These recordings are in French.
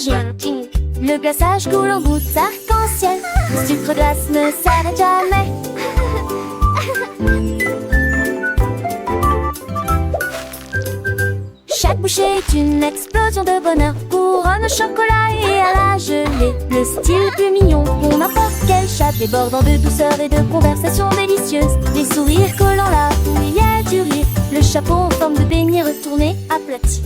magique. Le glaçage coule en gouttes arc-en-ciel. Le sucre glace ne s'arrête jamais. Chaque bouchée est une explosion de bonheur. Couronne au chocolat et à la gelée. Le style le plus mignon pour n'importe quel chat, débordant de douceur et de conversation délicieuse. Les sourires collant là où il y a du rire. Le chapeau en forme de beignet retourné, aplati.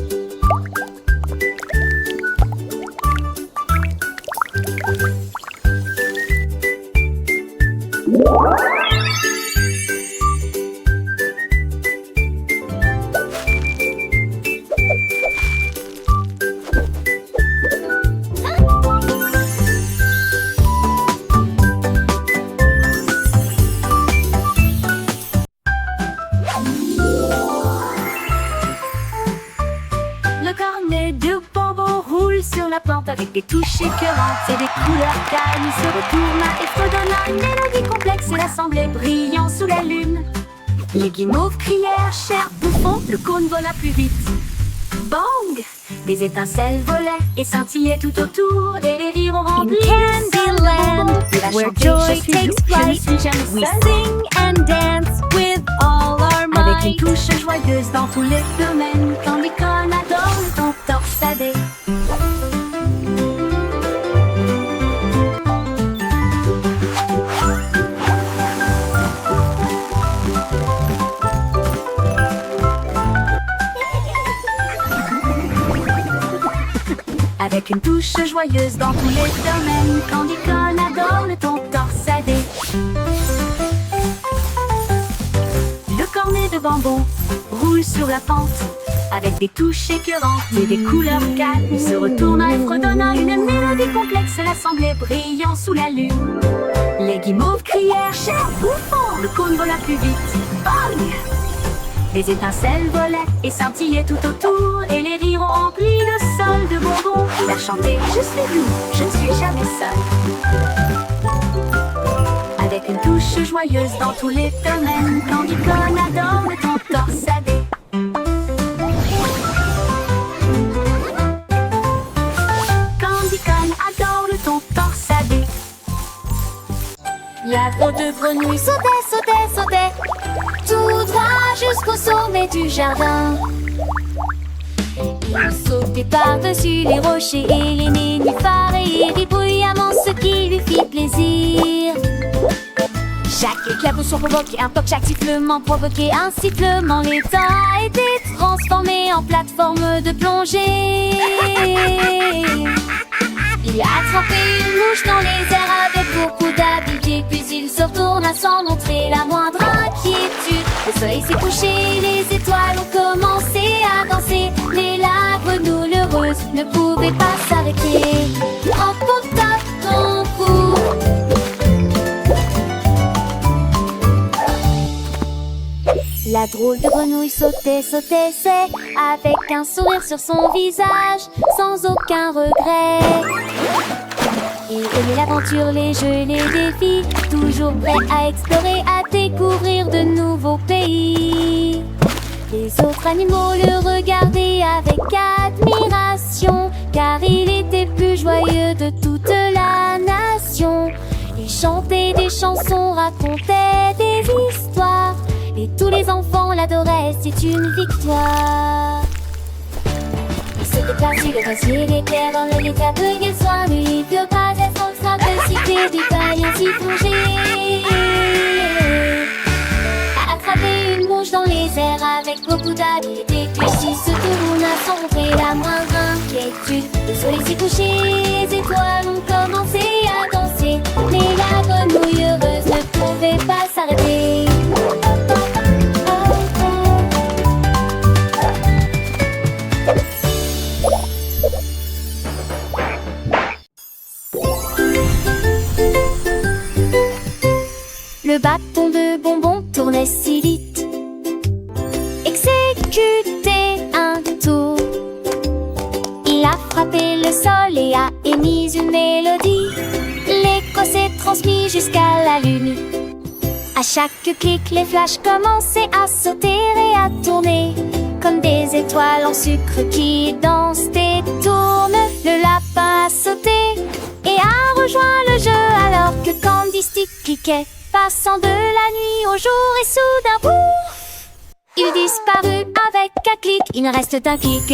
Avec des touches écœurantes et des couleurs calmes, il se retourna et fredonna une mélodie complexe et l'assemblée brillant sous la lune. Les guimauves crièrent, cher bouffon, le cône vola plus vite. Bang! Des étincelles volaient et scintillaient tout autour, et les rires ont rempli Candyland, where joy takes flight, we sing and dance with all our might. Avec une touche joyeuse dans tous les domaines, Candy Corn adore ton torsadé. Avec une touche joyeuse dans tous les domaines, Candy Corn adore le ton torsadé. Le cornet de bambou roule sur la pente. Avec des touches écœurantes et des couleurs calmes, il se retourna et fredonna une mélodie complexe, l'assemblée brillant sous la lune. Les guimauves crièrent, cher bouffon, le cône vola plus vite. Bang! Les étincelles volaient et scintillaient tout autour, et les rires ont rempli le sol de bonbons. Il a chanté, je suis doux, je ne suis jamais seul. Avec une touche joyeuse dans tous les domaines, Candy Corn adore le ton torsadé. Candy Corn adore le ton torsadé. La peau de grenouille sautait, sautait, sautait, tout droit jusqu'au sommet du jardin. Il sautait par-dessus les rochers et les nénuphars, et il rit bruyamment, ce qui lui fit plaisir. Chaque éclaboussure provoquait un toc, chaque sifflement provoquait un sifflement. L'étang a été transformé en plateforme de plongée. Il a attrapé une mouche dans les airs avec beaucoup d'habileté, puis il se retourna sans montrer la moindre inquiétude. Le soleil s'est couché, les étoiles ont commencé à danser, mais la grenouille heureuse ne pouvait pas s'arrêter. En tape ton cou. La drôle de grenouille sautait, sautait, c'est avec un sourire sur son visage, sans aucun regret. Il aimait l'aventure, les jeux, les défis, toujours prêt à explorer, à découvrir de nouveaux pays. Les autres animaux le regardaient avec admiration, car il était plus joyeux de toute la nation. Il chantait des chansons, racontait des histoires, et tous les enfants l'adoraient, c'est une victoire. Il se déplaçait le glacier, l'éclair dans le lit, aveugle et soin, lui, il peut pas être en train de citer des pailles ainsi plongées. A attraper une mouche dans les airs avec beaucoup d'habileté, puis s'il se tourne à sans montrer la moindre inquiétude. Le soleil s'est couché, les étoiles ont commencé à danser, mais la grenouille heureuse ne pouvait pas s'arrêter. Le bâton de bonbon tournait si vite, exécutait un tour. Il a frappé le sol et a émis une mélodie. L'écho s'est transmis jusqu'à la lune. À chaque clic, les flashs commençaient à sauter et à tourner, comme des étoiles en sucre qui dansent et tournent. Le lapin criquet, passant de la nuit au jour et soudain, pouf, il disparut avec un clic, il ne reste qu'un clic.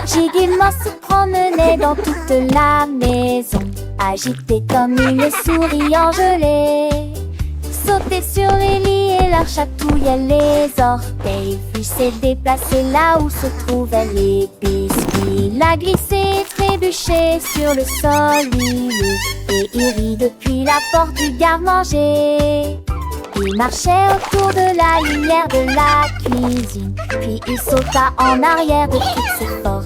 J'ai gaiement se promenait dans toute la maison, agité comme une souris engelée. Sautait sur les lits et leur chatouillait les orteils, puis s'est déplacé là où se trouvaient les biscuits. Il a glissé, trébuché sur le sol, et il rit depuis la porte du garde-manger. Il marchait autour de la lumière de la cuisine, puis il sauta en arrière de toutes ses forces.